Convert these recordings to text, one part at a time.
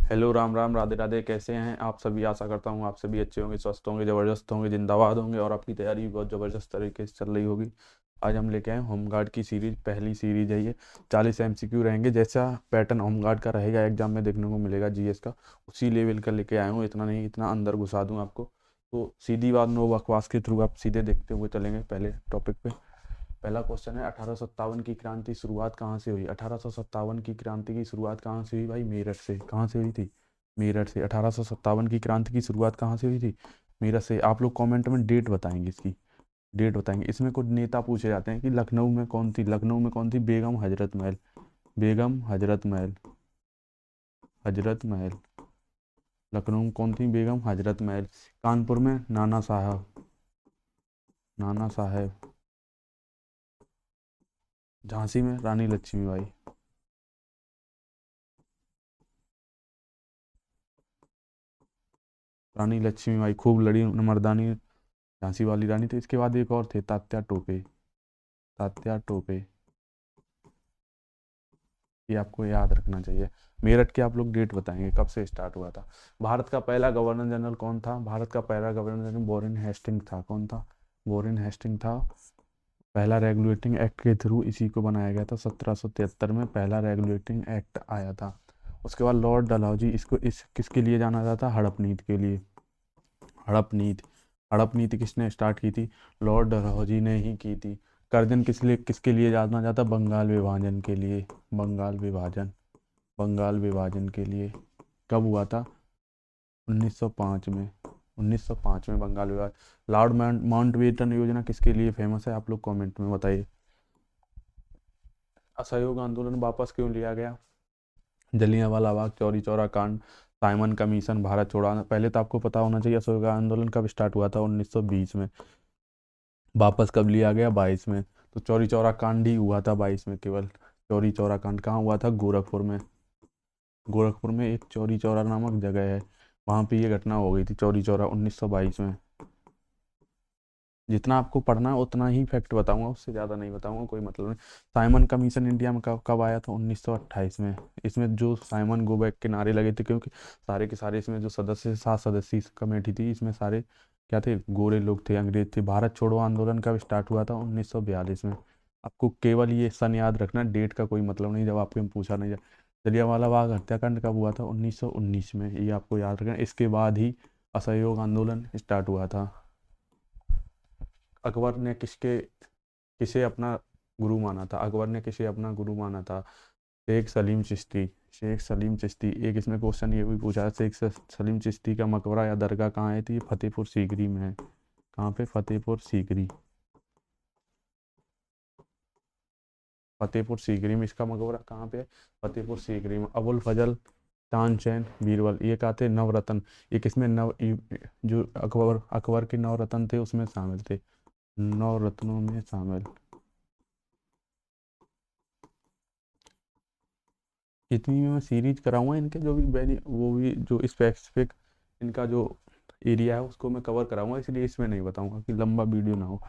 Hello, Ram Ram, Radhe Radhe. कैसे हैं आप सभी? आशा करता हूँ आप सभी अच्छे होंगे, स्वस्थ होंगे, ज़बरदस्त होंगे, जिंदाबाद होंगे और आपकी तैयारी भी बहुत ज़बरदस्त तरीके से चल रही होगी। आज हम लेके आए होमगार्ड की सीरीज। पहली सीरीज है ये। 40 एमसीक्यू रहेंगे। जैसा पैटर्न होमगार्ड का रहेगा एग्जाम में देखने को मिलेगा जीएस का, उसी लेवल का लेके आया हूँ। इतना नहीं, इतना अंदर घुसा दूँ आपको। तो सीधी बात, नो बकवास के थ्रू आप सीधे देखते हुए चलेंगे पहले टॉपिक पे। पहला क्वेश्चन है, 1857 की क्रांति शुरुआत कहाँ से हुई? 1857 की क्रांति की शुरुआत कहाँ से हुई भाई? मेरठ से। कहाँ से हुई थी? मेरठ से। 1857 की क्रांति की शुरुआत कहाँ से हुई थी? मेरठ से। आप लोग कमेंट में डेट बताएंगे इसकी। डेट बताएंगे। इसमें कुछ नेता पूछे जाते हैं कि लखनऊ में कौन थी? लखनऊ में कौन थी? बेगम हजरत महल। बेगम हजरत महल। हजरत महल। लखनऊ में कौन थी? बेगम हजरत महल। कानपुर में नाना साहब। नाना साहेब। झांसी में रानी लक्ष्मीबाई। रानी लक्ष्मीबाई खूब लड़ी मर्दानी, झांसी वाली रानी। तो इसके बाद एक और थे, तात्या टोपे। तात्या टोपे। ये आपको याद रखना चाहिए। मेरठ के आप लोग डेट बताएंगे कब से स्टार्ट हुआ था। भारत का पहला गवर्नर जनरल कौन था? भारत का पहला गवर्नर जनरल वॉरेन हेस्टिंग था। कौन था? वॉरेन हेस्टिंग था। पहला रेगुलेटिंग एक्ट के थ्रू इसी को बनाया गया था। 1773 में पहला रेगुलेटिंग एक्ट आया था। उसके बाद लॉर्ड डलहौजी। इसको इस किसके लिए जाना जाता? हड़प नीति के लिए। हड़प नीति। हड़प नीति किसने स्टार्ट की थी? लॉर्ड डलहौजी ने ही की थी। करजन किसके लिए जाना जाता? बंगाल विभाजन के लिए। बंगाल विभाजन। बंगाल विभाजन के लिए। कब हुआ था? 1905 में। 1905 में बंगाल विभाजन। लॉर्ड माउंटबेटन योजना किसके लिए फेमस है? आप लोग कमेंट में बताइए। असहयोग आंदोलन वापस क्यों लिया गया? जलियांवाला बाग, चौरी चौरा कांड, साइमन कमीशन, भारत छोड़ो आंदोलन। पहले तो आपको पता होना चाहिए असहयोग आंदोलन कब स्टार्ट हुआ था? 1920 में। वापस कब लिया गया? 22 में। तो चौरी चौरा कांड ही हुआ था 22 में केवल। चौरी चौरा कांड कहाँ हुआ था? गोरखपुर में। गोरखपुर में एक चौरी चौरा नामक जगह है, वहाँ पे ये घटना हो गई थी, चौरी चौरा, 1922 में। जितना आपको पढ़ना है उतना ही फैक्ट बताऊंगा, उससे ज़्यादा नहीं बताऊंगा, कोई मतलब नहीं। साइमन कमीशन इंडिया में कब कब आया था? 1928 में। इसमें जो साइमन गो बैक के नारे लगे थे, क्योंकि सारे के सारे इसमें जो सदस्य, 7 सदस्यीय कमेटी थी, इसमें सारे क्या थे? गोरे लोग थे, अंग्रेज थे। भारत छोड़ो आंदोलन कब स्टार्ट हुआ था? 1942 में। आपको केवल ये सन याद रखना, डेट का कोई मतलब नहीं जब आपके में पूछा नहीं जाए। जलियांवाला बाग हत्याकांड कब हुआ था? 1919 में। ये आपको याद रखना। इसके बाद ही असहयोग आंदोलन स्टार्ट हुआ था। अकबर ने किसे अपना गुरु माना था? अकबर ने किसे अपना गुरु माना था? शेख सलीम चिश्ती। शेख सलीम चिश्ती। एक इसमें क्वेश्चन ये भी पूछा है, सलीम चिश्ती का मकबरा या दरगाह कहाँ है? तो ये फतेहपुर सीकरी में है। कहाँ पे? फतेहपुर सीकरी। फतेहपुर सीकरी में इसका मकबरा कहाँ पे है? फतेहपुर सीकरी में। अबुल फजल, तानसेन, बीरबल, ये क्या थे? नवरत्न। ये किसमें जो अकबर अकबर के नवरत्न थे उसमें शामिल थे। नवरत्नों में शामिल। इतनी में मैं सीरीज कराऊंगा, इनके जो भी वो भी जो स्पेसिफिक इनका जो एरिया है उसको मैं कवर कराऊंगा, इसलिए इसमें नहीं बताऊंगा कि लंबा वीडियो ना हो।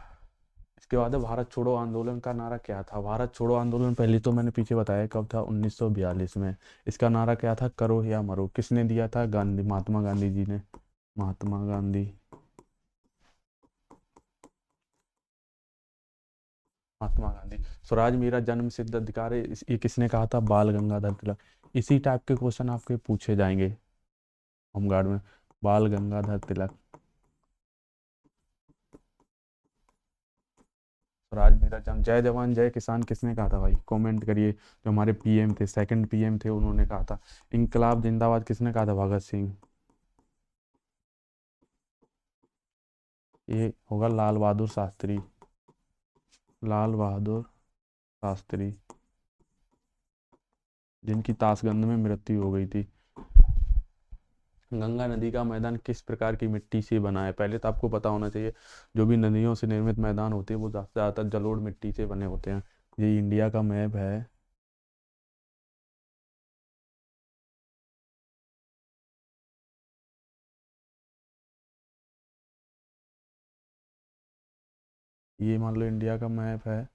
इसके बाद है, भारत छोड़ो आंदोलन का नारा क्या था? भारत छोड़ो आंदोलन पहले तो मैंने पीछे बताया कब था, 1942 में। इसका नारा क्या था? करो या मरो। किसने दिया था? गांधी, महात्मा गांधी जी ने। महात्मा गांधी। महात्मा गांधी। स्वराज मेरा जन्म सिद्ध अधिकार है, ये किसने कहा था? बाल गंगाधर तिलक। इसी टाइप के क्वेश्चन आपके पूछे जाएंगे होमगार्ड में। बाल गंगाधर तिलक। स्वराज मेरा जन्म। जय जवान जय किसान किसने कहा था भाई? कमेंट करिए। जो हमारे पीएम थे, सेकंड पीएम थे, उन्होंने कहा था। इनकलाब जिंदाबाद किसने कहा था? भगत सिंह। ये होगा लाल बहादुर शास्त्री। लाल बहादुर शास्त्री, जिनकी ताशगंध में मृत्यु हो गई थी। गंगा नदी का मैदान किस प्रकार की मिट्टी से बना है? पहले तो आपको पता होना चाहिए, जो भी नदियों से निर्मित मैदान होते हैं वो ज़्यादातर जलोढ़ मिट्टी से बने होते हैं। ये इंडिया का मैप है। ये मान लो इंडिया का मैप है।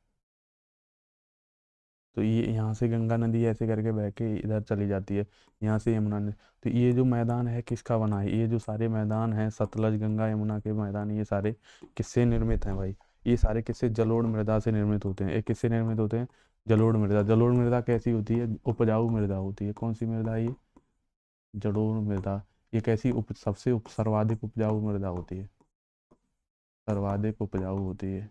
तो ये यहाँ से गंगा नदी ऐसे करके बह के इधर चली जाती है, यहाँ से यमुना नदी। तो ये जो मैदान है किसका बना है, ये जो सारे मैदान हैं सतलज गंगा यमुना के मैदान, ये सारे किससे निर्मित हैं भाई, ये सारे किससे, जलोढ़ मृदा से निर्मित होते हैं। ये किससे निर्मित होते हैं, जलोढ़ मृदा। जलोढ़ मृदा कैसी होती है, उपजाऊ मृदा होती है। कौन सी मृदा है ये, जलोढ़ मृदा। ये कैसी सबसे सर्वाधिक उपजाऊ मृदा होती है, सर्वाधिक उपजाऊ होती है।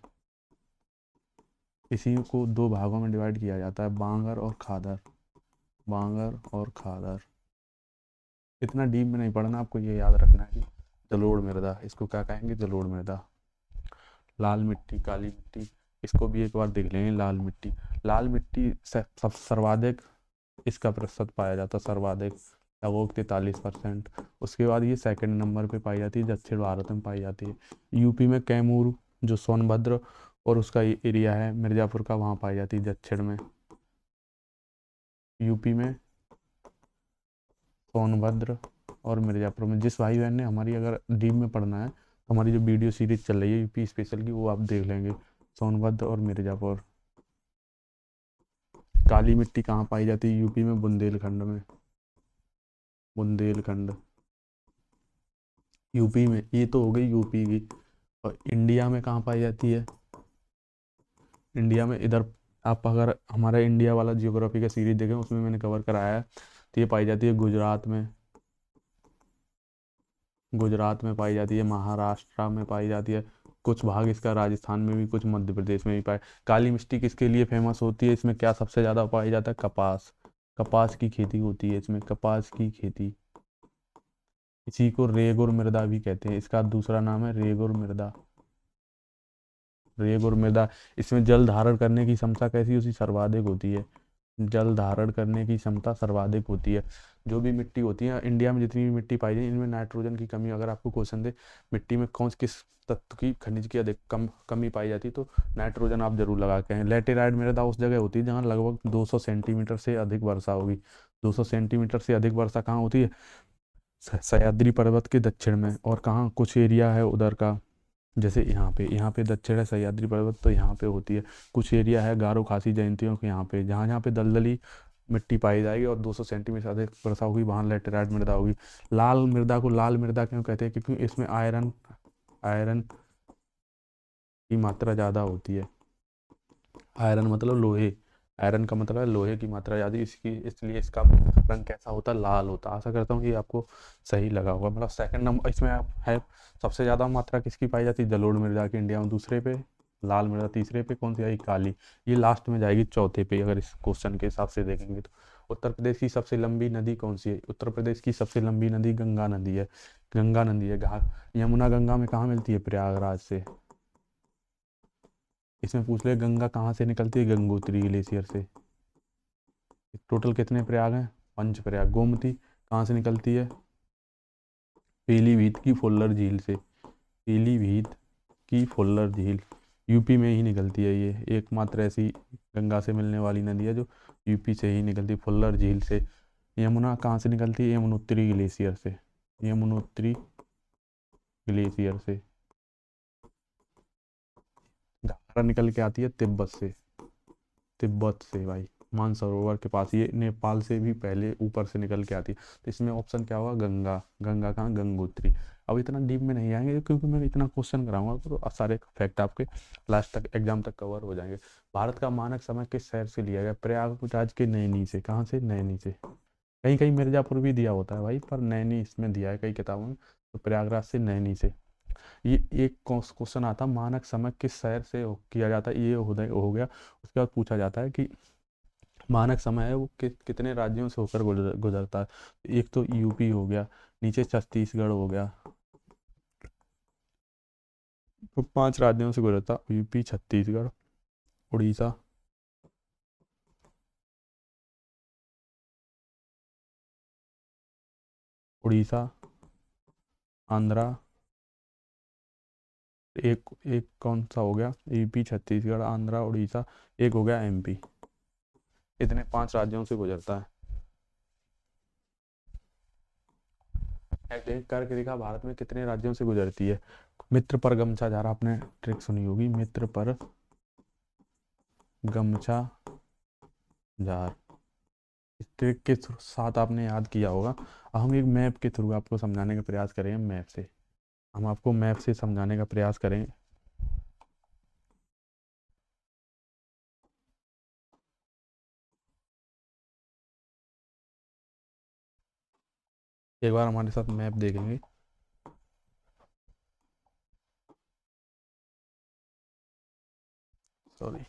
इसी को दो भागों में डिवाइड किया जाता है, बांगर और खादर, बांगर और खादर। इतना डीप में नहीं पढ़ना, आपको ये याद रखना है कि जलोढ़ मृदा, इसको क्या कहेंगे, जलोढ़ मृदा। लाल मिट्टी, काली मिट्टी, इसको भी एक बार देख लेंगे। लाल मिट्टी, लाल मिट्टी सब सर्वाधिक इसका प्रतिशत पाया जाता है, सर्वाधिक लगभग 43%। उसके बाद ये सेकंड नंबर पे पाई जाती है, दक्षिण भारत में पाई जाती है। यूपी में कैमूर, जो सोनभद्र और उसका एरिया है मिर्ज़ापुर का, वहाँ पाई जाती है दक्षिण में। यूपी में सोनभद्र और मिर्ज़ापुर में। जिस भाई बहन ने हमारी अगर डीप में पढ़ना है तो हमारी जो वीडियो सीरीज चल रही है यूपी स्पेशल की, वो आप देख लेंगे, सोनभद्र और मिर्ज़ापुर। काली मिट्टी कहाँ पाई जाती है, यूपी में बुंदेलखंड में, बुंदेलखंड यूपी में। ये तो हो गई यूपी की। और इंडिया में कहाँ पाई जाती है, इंडिया में इधर आप अगर हमारा इंडिया वाला जियोग्राफी का सीरीज देखें उसमें मैंने कवर कराया है, तो ये पाई जाती है गुजरात में, गुजरात में पाई जाती है, महाराष्ट्र में पाई जाती है, कुछ भाग इसका राजस्थान में भी, कुछ मध्य प्रदेश में भी पाए। काली मिट्टी किसके लिए फेमस होती है, इसमें क्या सबसे ज़्यादा पाई जाता है, कपास, कपास की खेती होती है इसमें, कपास की खेती। इसी को रेगुर मृदा भी कहते हैं, इसका दूसरा नाम है रेगुर मृदा, रेगुर मृदा। इसमें जल धारण करने की क्षमता कैसी होती, सर्वाधिक होती है, जल धारण करने की क्षमता सर्वाधिक होती है। जो भी मिट्टी होती है इंडिया में, जितनी भी मिट्टी पाई जाए, इनमें नाइट्रोजन की कमी, अगर आपको क्वेश्चन दे मिट्टी में कौन किस तत्व की, खनिज की अधिक कमी पाई जाती है, तो नाइट्रोजन आप जरूर लगा के हैं। लेटेराइट मृदा उस जगह होती है जहाँ लगभग 200 सेंटीमीटर से अधिक वर्षा होगी। 200 सेंटीमीटर से अधिक वर्षा कहाँ होती है, सह्याद्री पर्वत के दक्षिण में। और कहाँ कुछ एरिया है उधर का, जैसे यहाँ पे दक्षिण है सह्याद्री पर्वत, तो यहाँ पे होती है। कुछ एरिया है गारो खासी जयंतियों के, यहाँ पे जहाँ जहाँ पे दलदली मिट्टी पाई जाएगी और 200 सेंटीमीटर अधिक वर्षा होगी, वहाँ लेटेराइट मृदा होगी। लाल मृदा को लाल मृदा क्यों कहते हैं, क्योंकि इसमें आयरन, आयरन की मात्रा ज़्यादा होती है। आयरन मतलब लोहे, आयरन का मतलब है लोहे की मात्रा ज़्यादा, इसकी इसलिए इसका रंग कैसा होता है, लाल होता है। आशा करता हूँ कि आपको सही लगा होगा। मतलब सेकंड नंबर इसमें है, सबसे ज़्यादा मात्रा किसकी पाई जाती है, जलोढ़ मृदा की इंडिया में। दूसरे पे लाल मृदा, तीसरे पे कौन सी आई, काली। ये लास्ट में जाएगी चौथे पे, अगर इस क्वेश्चन के हिसाब से देखेंगे तो। उत्तर प्रदेश की सबसे लंबी नदी कौन सी है, उत्तर प्रदेश की सबसे लंबी नदी गंगा नदी है, गंगा नदी है। यमुना गंगा में कहाँ मिलती है, प्रयागराज से। इसमें पूछ ले गंगा कहाँ से निकलती है, गंगोत्री ग्लेशियर से। टोटल कितने प्रयाग हैं, 5 प्रयाग। गोमती कहाँ से निकलती है, पीलीभीत की फुल्लर झील से, पीलीभीत की फुल्लर झील यूपी में ही निकलती है। ये एकमात्र ऐसी गंगा से मिलने वाली नदी है जो यूपी से ही निकलती है, फुल्लर झील से। यमुना कहाँ से निकलती है, यमुनोत्री ग्लेशियर से, यमुनोत्री ग्लेशियर से। घाघरा निकल के आती है तिब्बत से, तिब्बत से भाई, मानसरोवर के पास। ये नेपाल से भी पहले ऊपर से निकल के आती है। तो इसमें ऑप्शन क्या होगा, गंगा। गंगा कहाँ, गंगोत्री। अब इतना डीप में नहीं आएंगे क्योंकि मैं इतना क्वेश्चन कराऊंगा तो सारे फैक्ट आपके लास्ट तक एग्जाम तक कवर हो जाएंगे। भारत का मानक समय किस शहर से लिया गया, प्रयागराज के नैनी से। कहाँ से, नैनी से। कहीं कहीं मिर्जापुर भी दिया होता है भाई, पर नैनी इसमें दिया है कई किताबों में, तो प्रयागराज से, नैनी से। ये एक क्वेश्चन आता, मानक समय किस शहर से किया जाता है, ये हो गया। उसके बाद पूछा जाता है कि मानक समय है वो कितने राज्यों से होकर गुजरता है। एक तो यूपी हो गया, नीचे छत्तीसगढ़ हो गया, तो 5 राज्यों से गुजरता, यूपी, छत्तीसगढ़, उड़ीसा, उड़ीसा, आंध्रा, एक एक कौन सा हो गया, यूपी, छत्तीसगढ़, आंध्रा, उड़ीसा, एक हो गया एमपी। इतने 5 राज्यों से गुजरता है। देख करके देखा भारत में कितने राज्यों से गुजरती है। मित्र पर गमछा धारा आपने ट्रिक सुनी होगी, मित्र पर गमछा जार। इस ट्रिक के साथ आपने याद किया होगा। अब हम एक मैप के थ्रू आपको समझाने का प्रयास करेंगे, मैप से। हम आपको मैप से समझाने का प्रयास करेंगे। एक बार हमारे साथ मैप देखेंगे। सॉरी।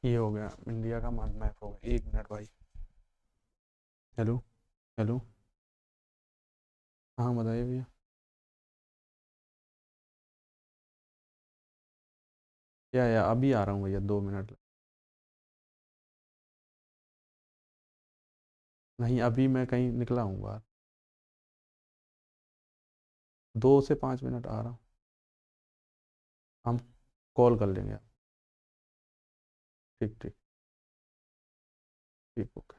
ये हो गया इंडिया का मैप, हो गया। 1 मिनट भाई। हेलो। हेलो। हाँ बताइए भैया। या अभी आ रहा हूँ भैया, 2 मिनट। नहीं, अभी मैं कहीं निकला हूँ बाहर। 2 से 5 मिनट आ रहा हूँ। हम कॉल कर लेंगे। ठीक ठीक। ठीक, ओके।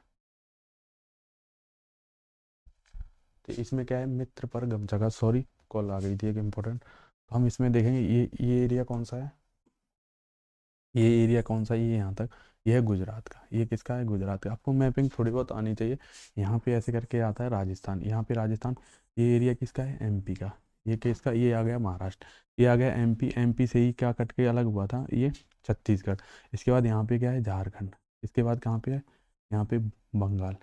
तो इसमें क्या है, मित्र पर गमचा का, सॉरी कॉल आ गई थी एक इम्पोर्टेंट। तो हम इसमें देखेंगे ये एरिया कौन सा है। ये एरिया कौन सा है, ये यहाँ तक। ये है गुजरात का, ये किसका है, गुजरात का। आपको मैपिंग थोड़ी बहुत आनी चाहिए। यहाँ पे ऐसे करके आता है राजस्थान, यहाँ पे राजस्थान। ये एरिया किसका है, एमपी का। ये किसका, ये आ गया महाराष्ट्र। ये आ गया एमपी। एमपी से ही क्या कट के अलग हुआ था, ये छत्तीसगढ़। इसके बाद यहाँ पे क्या है, झारखंड। इसके बाद कहाँ पे है, यहाँ पे बंगाल।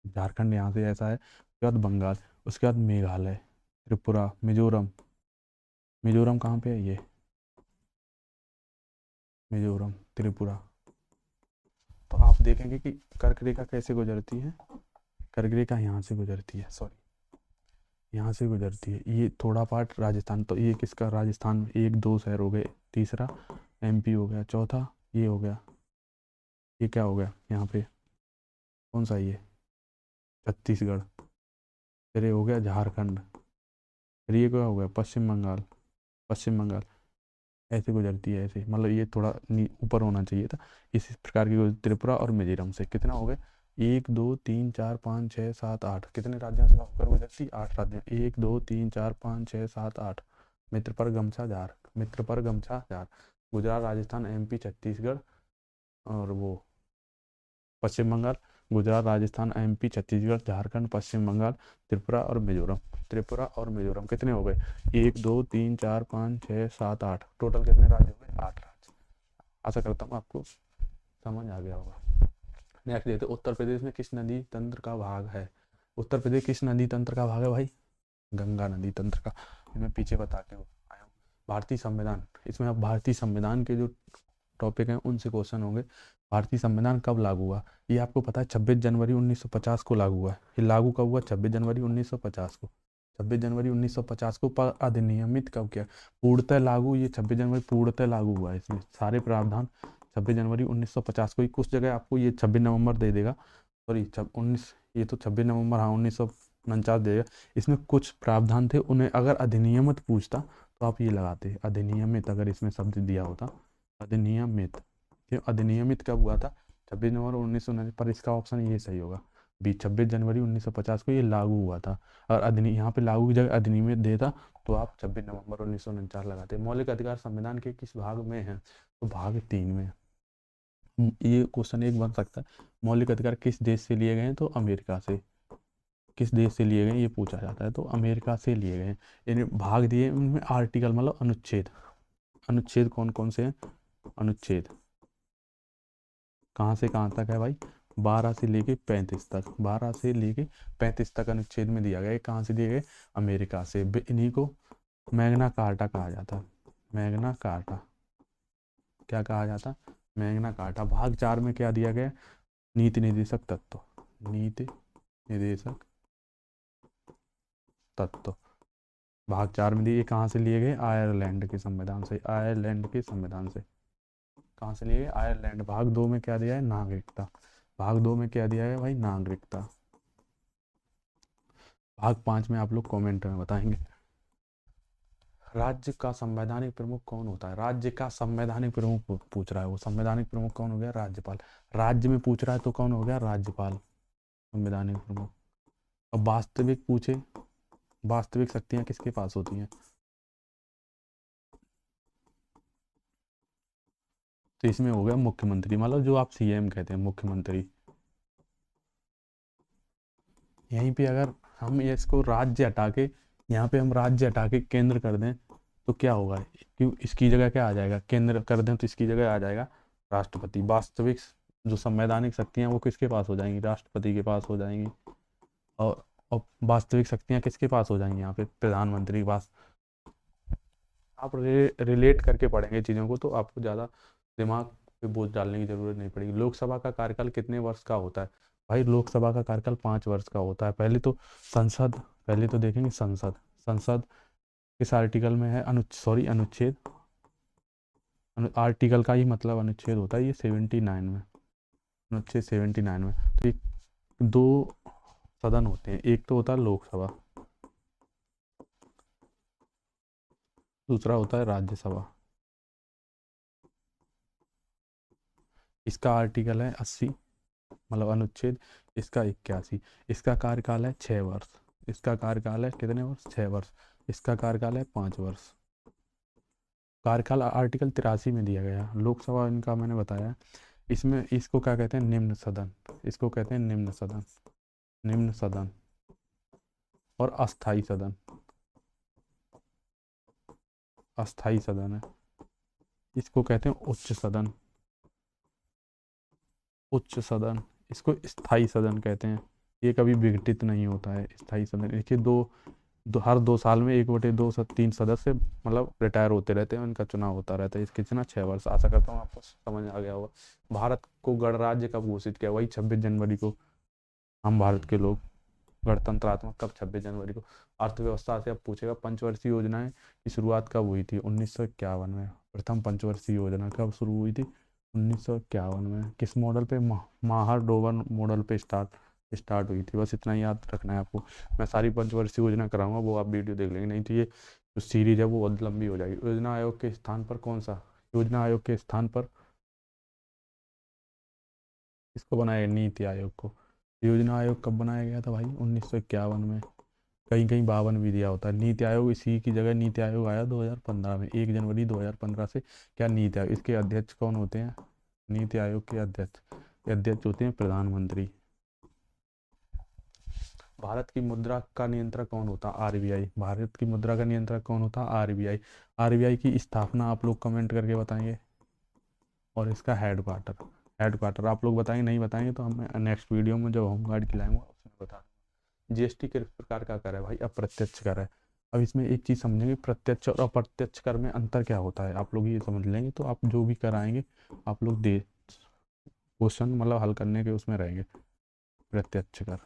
झारखंड यहाँ से ऐसा है, उसके बाद बंगाल। उसके बाद मेघालय, त्रिपुरा, मिजोरम। मिजोरम कहाँ पे है, ये मिजोरम, त्रिपुरा। तो आप देखेंगे कि कर्क रेखा कैसे गुजरती है। कर्क रेखा यहाँ से गुजरती है, सॉरी, यहाँ से गुजरती है। ये थोड़ा पार्ट राजस्थान, तो ये किसका, राजस्थान में 1 2 शहर हो गए। तीसरा एमपी हो गया। चौथा ये हो गया। ये क्या हो गया यहाँ पे, कौन सा ये, छत्तीसगढ़। फिर ये हो गया झारखंड। फिर ये क्या हो गया, पश्चिम बंगाल। पश्चिम बंगाल ऐसे गुजरती है, ऐसे मतलब ये थोड़ा ऊपर होना चाहिए था। इस प्रकार की त्रिपुरा और मिजोरम से कितना हो गए, 1 2 3 4 5 6 7 8। कितने राज्यों से होकर गुजरती, 8 राज्यों। 1 2 3 4 5 6 7 8। मित्र पर गमछा जार, मित्र पर गमछा जार। गुजरात, राजस्थान, एमपी, छत्तीसगढ़ और वो पश्चिम बंगाल। गुजरात, राजस्थान, एमपी, छत्तीसगढ़, झारखंड, पश्चिम बंगाल, त्रिपुरा और मिजोरम। त्रिपुरा और मिजोरम कितने हो गए, 1 2 3 4 5 6 7 8। टोटल कितने राज्य हो गए, 8 राज्य। आशा करता हूँ आपको समझ आ गया होगा। नेक्स्ट देखते, उत्तर प्रदेश में किस नदी तंत्र का भाग है। उत्तर प्रदेश किस नदी तंत्र का भाग है भाई, गंगा नदी तंत्र का। मैं पीछे बता के आया हूँ। भारतीय संविधान, इसमें अब भारतीय संविधान के जो टॉपिक हैं उनसे क्वेश्चन होंगे। भारतीय संविधान कब लागू हुआ, ये आपको पता है, 26 जनवरी 1950 को लागू हुआ। ये लागू कब हुआ, 26 जनवरी 1950 को। 26 जनवरी 1950 को। पर अधिनियमित कब किया, पूर्णतः लागू, ये 26 जनवरी पूर्णतः लागू हुआ है। इसमें सारे प्रावधान 26 जनवरी 1950 को ही। कुछ जगह आपको ये 26 नवंबर दे देगा, सॉरी 19, ये तो 26 नवंबर, हाँ 1949 दे देगा। इसमें कुछ प्रावधान थे, उन्हें अगर अधिनियमित पूछता तो आप ये लगाते अधिनियमित, अगर इसमें शब्द दिया होता अधिनियमित। ये अधिनियमित कब हुआ था, 26 नवंबर 1949। पर इसका ऑप्शन ये सही होगा बी, 26 जनवरी 1950 को ये लागू हुआ था। और यहाँ पे लागू की जगह अधिनियमित देता तो आप 26 नवंबर 1949 लगाते। मौलिक अधिकार संविधान के किस भाग में है, तो भाग 3 में। ये क्वेश्चन एक बन सकता है, मौलिक अधिकार किस देश से लिए गए हैं, तो अमेरिका से। किस देश से लिए गए ये पूछा जाता है, तो अमेरिका से लिए गए हैं। यानी भाग दिए उनमें आर्टिकल मतलब अनुच्छेद। अनुच्छेद कौन कौन से हैं, अनुच्छेद कहाँ से कहाँ तक है भाई, 12 से लेके 35 तक। 12 से लेके 35 तक अनुच्छेद में दिया गया है। कहाँ से दिए गए, अमेरिका से। इन्हीं को मैग्ना कार्टा कहा जाता। मैग्ना कार्टा क्या कहा जाता, मैग्ना कार्टा। भाग 4 में क्या दिया गया, नीति निर्देशक तत्व। नीति निर्देशक तत्व। भाग 4 में दिए कहाँ से लिए गए, आयरलैंड के संविधान से, आयरलैंड के संविधान से। कहाँ से लिए गए, आयरलैंड। भाग 2 में क्या दिया है, नागरिकता। भाग 2 में क्या दिया है भाई, नागरिकता। भाग 5 में आप लोग कमेंट में बताएंगे। राज्य का संवैधानिक प्रमुख कौन होता है, राज्य का संवैधानिक प्रमुख पूछ रहा है, वो संवैधानिक प्रमुख कौन हो गया, राज्यपाल। राज्य में पूछ रहा है तो कौन हो गया, राज्यपाल संवैधानिक प्रमुख। अब वास्तविक पूछे, वास्तविक शक्तियां किसके पास होती हैं, तो इसमें हो गया मुख्यमंत्री, मतलब जो आप सीएम कहते हैं, मुख्यमंत्री। यहीं पे अगर हम इसको राज्य हटा के, यहाँ पे हम राज्य हटा के केंद्र कर दें तो क्या होगा, क्यों इसकी जगह क्या आ जाएगा, केंद्र कर दें तो इसकी जगह आ जाएगा राष्ट्रपति। वास्तविक जो संवैधानिक शक्तियां वो किसके पास हो जाएंगी, राष्ट्रपति के पास हो जाएंगी। और वास्तविक शक्तियां किसके पास हो जाएंगी, यहाँ पे प्रधानमंत्री के पास। आप रिलेट करके पढ़ेंगे चीज़ों को तो आपको ज़्यादा दिमाग पे बोझ डालने की ज़रूरत नहीं पड़ेगी। लोकसभा का कार्यकाल कितने वर्ष का होता है, भाई लोकसभा का कार्यकाल 5 वर्ष का होता है। पहले तो संसद, पहले तो देखेंगे संसद। संसद किस आर्टिकल में है, अनुच्छेद, आर्टिकल का ही मतलब अनुच्छेद होता है, ये 79 में, अनुच्छेद 79 में। तो ये 2 सदन होते हैं, एक तो होता है लोकसभा, दूसरा होता है राज्यसभा। इसका आर्टिकल है 80, मतलब अनुच्छेद, इसका 81। इसका कार्यकाल है 6 वर्ष। इसका कार्यकाल है कितने वर्ष, 6 वर्ष। इसका कार्यकाल है 5 वर्ष। कार्यकाल आर्टिकल 83 में दिया गया। लोकसभा इनका मैंने बताया, इसमें इसको क्या कहते हैं, निम्न सदन। इसको कहते हैं निम्न सदन, निम्न सदन। और अस्थाई सदन, अस्थाई सदन है, इसको कहते हैं उच्च सदन, उच्च सदन। इसको स्थाई सदन कहते हैं, ये कभी विघटित नहीं होता है, स्थाई सदन। देखिए हर 2 साल में 1/2 से 3 सदस्य मतलब रिटायर होते रहते हैं, उनका चुनाव होता रहता है। इसके कितना 6 वर्ष। आशा करता हूँ आपको समझ आ गया होगा। भारत को गणराज्य कब घोषित किया, वही 26 जनवरी को। हम भारत के लोग गणतंत्रात्मक कब, 26 जनवरी को। अर्थव्यवस्था से अब पूछेगा, पंचवर्षीय योजनाएं की शुरुआत कब हुई थी, 1951 में। प्रथम पंचवर्षीय योजना कब शुरू हुई थी, 1951 में। किस मॉडल पे, माहर डोवर मॉडल पे स्टार्ट हुई थी। बस इतना ही याद रखना है आपको। मैं सारी पंचवर्षीय योजना कराऊंगा, वो आप वीडियो देख लेंगे, नहीं तो ये जो सीरीज है वो बहुत लंबी हो जाएगी। योजना आयोग के स्थान पर कौन सा, योजना आयोग के स्थान पर किसको बनाया गया, नीति आयोग को। योजना आयोग कब बनाया गया था भाई, 1951 में। कहीं कहीं 52 भी दिया होता है। नीति आयोग, इसी की जगह नीति आयोग आया 2015 में, 1 जनवरी 2015 से। क्या नीति आयोग, इसके अध्यक्ष कौन होते हैं, नीति आयोग के अध्यक्ष होते हैं प्रधानमंत्री। भारत की मुद्रा का नियंत्रक कौन होता है, आरबीआई। भारत की मुद्रा का नियंत्रक कौन होता है, आरबीआई। आरबीआई की स्थापना आप लोग कमेंट करके बताएंगे। और इसका हेडक्वार्टर आप लोग बताएंगे, नहीं बताएंगे तो हम नेक्स्ट वीडियो में जब होमगार्ड खिलाएंगे उसमें बता। जीएसटी किस प्रकार का कर है भाई, अप्रत्यक्ष कर है। अब इसमें एक चीज़ समझेंगे, प्रत्यक्ष और अप्रत्यक्ष कर में अंतर क्या होता है, आप लोग ये समझ लेंगे तो आप जो भी कराएंगे आप लोग दे क्वेश्चन मतलब हल करने के उसमें रहेंगे। प्रत्यक्ष कर,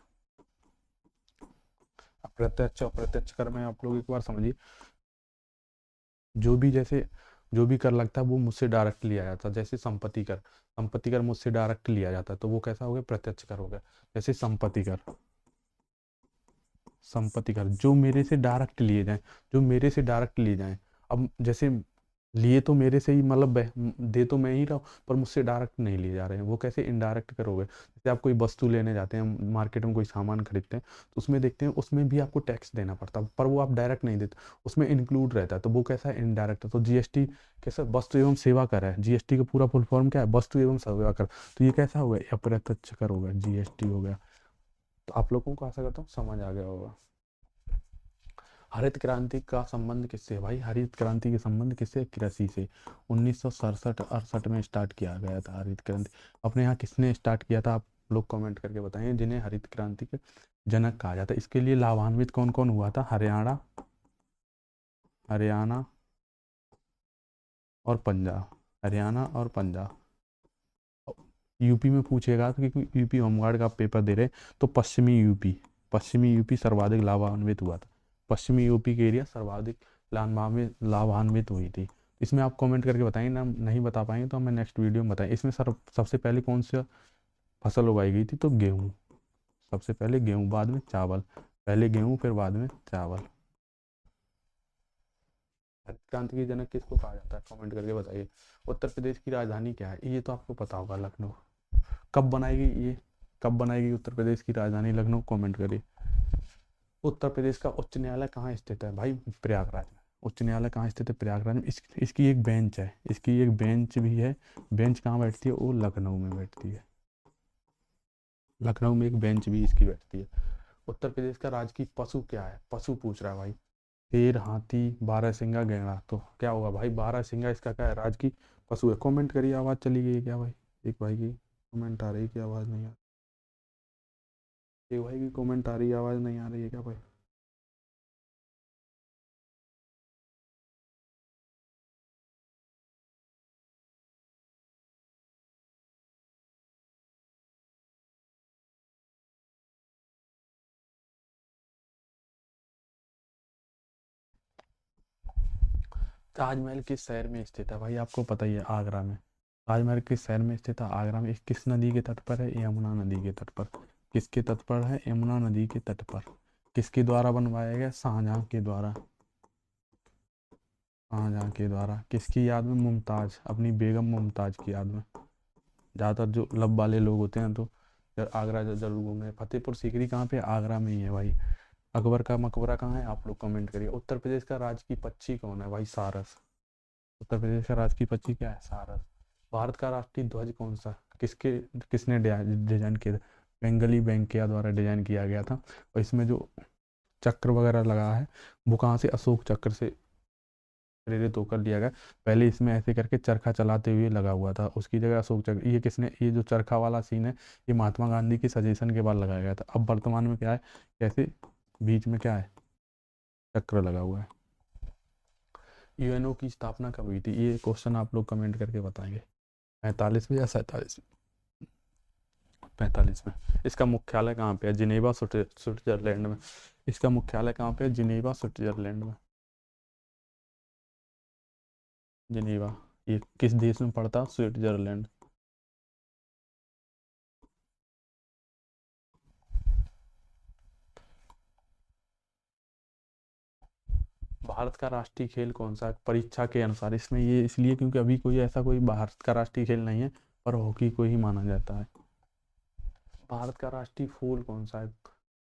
अप्रत्यक्ष अप्रत्यक्ष कर में आप लोग एक बार समझिए, जो भी जैसे जो भी कर लगता है वो मुझसे डायरेक्ट लिया जाता है। जैसे संपत्ति कर मुझसे डायरेक्ट लिया जाता है तो वो कैसा हो गया, प्रत्यक्ष कर हो गया। जैसे संपत्ति कर जो मेरे से डायरेक्ट लिए जाएं, जो मेरे से डायरेक्ट लिए जाएं। अब जैसे लिए तो मेरे से ही, मतलब दे तो मैं ही रहा हूँ पर मुझसे डायरेक्ट नहीं लिए जा रहे हैं, वो कैसे, इनडायरेक्ट करोगे। जैसे आप कोई वस्तु लेने जाते हैं मार्केट में, कोई सामान खरीदते हैं तो उसमें देखते हैं उसमें भी आपको टैक्स देना पड़ता है, पर वो आप डायरेक्ट नहीं देते, उसमें इंक्लूड रहता है, तो वो कैसा है, इनडायरेक्ट। तो जीएसटी कैसा, वस्तु एवं सेवा कर है। जीएसटी का पूरा फुल फॉर्म क्या है, वस्तु एवं सेवा कर। तो ये कैसा हो गया, अप्रत्यक्ष कर हो गया, जीएसटी हो गया। तो आप लोगों को आशा करता हूँ समझ आ गया होगा। हरित क्रांति का संबंध किससे है भाई, हरित क्रांति के संबंध किससे, कृषि से। 1967-68 में स्टार्ट किया गया था हरित क्रांति। अपने यहाँ किसने स्टार्ट किया था, आप लोग कमेंट करके बताएं, जिन्हें हरित क्रांति के जनक कहा जाता है। इसके लिए लाभान्वित कौन कौन हुआ था, हरियाणा और पंजाब, हरियाणा और पंजाब। यूपी में पूछेगा तो, क्योंकि यूपी होमगार्ड का पेपर दे रहे तो पश्चिमी यूपी सर्वाधिक लाभान्वित हुआ था। पश्चिमी यूपी के एरिया सर्वाधिक लाभान्वित हुई थी। इसमें आप कमेंट करके बताएंगे ना, नहीं बता पाएंगे तो हमें नेक्स्ट वीडियो में बताएं। इसमें सबसे पहले कौन सा फसल उगाई गई थी? तो गेहूँ। सबसे पहले गेहूँ, बाद में चावल। पहले गेहूँ फिर बाद में चावल। हरित क्रांति की जनक किसको कहा जाता है? कमेंट करके बताइए। उत्तर प्रदेश की राजधानी क्या है? ये तो आपको पता होगा, लखनऊ। कब बनाएगी उत्तर प्रदेश की राजधानी लखनऊ? कमेंट करिए। उत्तर प्रदेश का उच्च न्यायालय कहाँ स्थित है? भाई प्रयागराज में। उच्च न्यायालय कहाँ स्थित है? प्रयागराज में। इसकी एक बेंच है, इसकी एक बेंच भी है। बेंच कहाँ बैठती है? वो लखनऊ में बैठती है। लखनऊ में एक बेंच भी इसकी बैठती है। उत्तर प्रदेश का राजकीय पशु क्या है? पशु पूछ रहा है भाई। शेर, हाथी, बारहसिंगा, गैंडा। तो क्या होगा भाई? बारहसिंगा इसका क्या है? राजकीय पशु है। कमेंट करिए। आवाज़ चली गई है क्या भाई? एक भाई की कमेंट आ रही है कि आवाज़ नहीं आ रही? एक भाई की कमेंट आ रही है, आवाज़ नहीं आ रही है क्या भाई? ताजमहल किस शहर में स्थित है? भाई आपको पता ही है, आगरा में। ताजमहल किस शहर में स्थित है? आगरा में। किस नदी के तट पर है? यमुना नदी के तट पर। किसके तट पर है? यमुना नदी के तट पर। किसके द्वारा बनवाया गया? शाहजहां के द्वारा। शाहजहां के द्वारा। किसकी याद में? मुमताज, अपनी बेगम मुमताज की याद में। ज़्यादातर जो लब वाले लोग होते हैं तो आगरा जरूर घूमे। फतेहपुर सीकरी कहाँ पे? आगरा में ही है भाई। अकबर का मकबरा कहाँ है? आप लोग कमेंट करिए। उत्तर प्रदेश का राजकीय पक्षी कौन है? भाई सारस। उत्तर प्रदेश का राजकीय पक्षी क्या है? सारस। भारत का राष्ट्रीय ध्वज कौन सा? किसने डिजाइन किया था? बेंगली वेंकैया द्वारा डिजाइन किया गया था। और इसमें जो चक्र वगैरह लगा है वो कहाँ से? अशोक चक्र से प्रेरित होकर लिया गया। पहले इसमें ऐसे करके चरखा चलाते हुए लगा हुआ था, उसकी जगह अशोक चक्र। ये जो चरखा वाला सीन है, ये महात्मा गांधी के सजेशन के बाद लगाया गया था। अब वर्तमान में क्या है? कैसे बीच में क्या है? चक्र लगा हुआ है। यूएनओ की स्थापना कब हुई थी? ये क्वेश्चन आप लोग कमेंट करके बताएंगे। 45 में या 47? 45 में। इसका मुख्यालय कहाँ पे है? जिनेवा, स्विट्जरलैंड में। इसका मुख्यालय कहाँ पे है? जिनेवा, स्विट्जरलैंड में। जिनेवा। ये किस देश में पड़ता है? स्विट्जरलैंड। भारत का राष्ट्रीय खेल कौन सा है? परीक्षा के अनुसार। इसमें ये इसलिए क्योंकि अभी कोई ऐसा कोई भारत का राष्ट्रीय खेल नहीं है, पर हॉकी को ही माना जाता है। भारत का राष्ट्रीय फूल कौन सा है?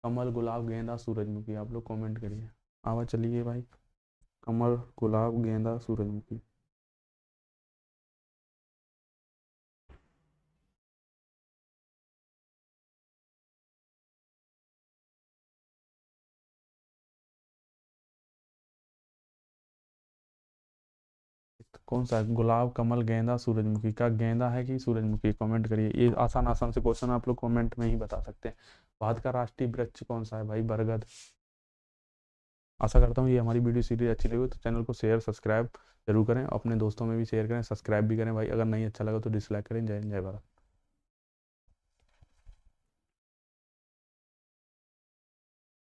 कमल, गुलाब, गेंदा, सूरजमुखी। आप लोग कमेंट करिए। आवाज़ चली गई भाई। कमल, गुलाब, गेंदा, सूरजमुखी। कौन सा है? गुलाब, कमल, गेंदा, सूरजमुखी। का गेंदा है कि सूरजमुखी? कमेंट करिए। ये आसान आसान से क्वेश्चन आप लोग कमेंट में ही बता सकते हैं। भारत का राष्ट्रीय वृक्ष कौन सा है? भाई बरगद। आशा करता हूँ ये हमारी वीडियो सीरीज अच्छी लगी तो चैनल को शेयर सब्सक्राइब जरूर करें, अपने दोस्तों में भी शेयर करें, सब्सक्राइब भी करें भाई। अगर नहीं अच्छा लगा तो डिसलाइक करें। जय हिंद, जय भारत।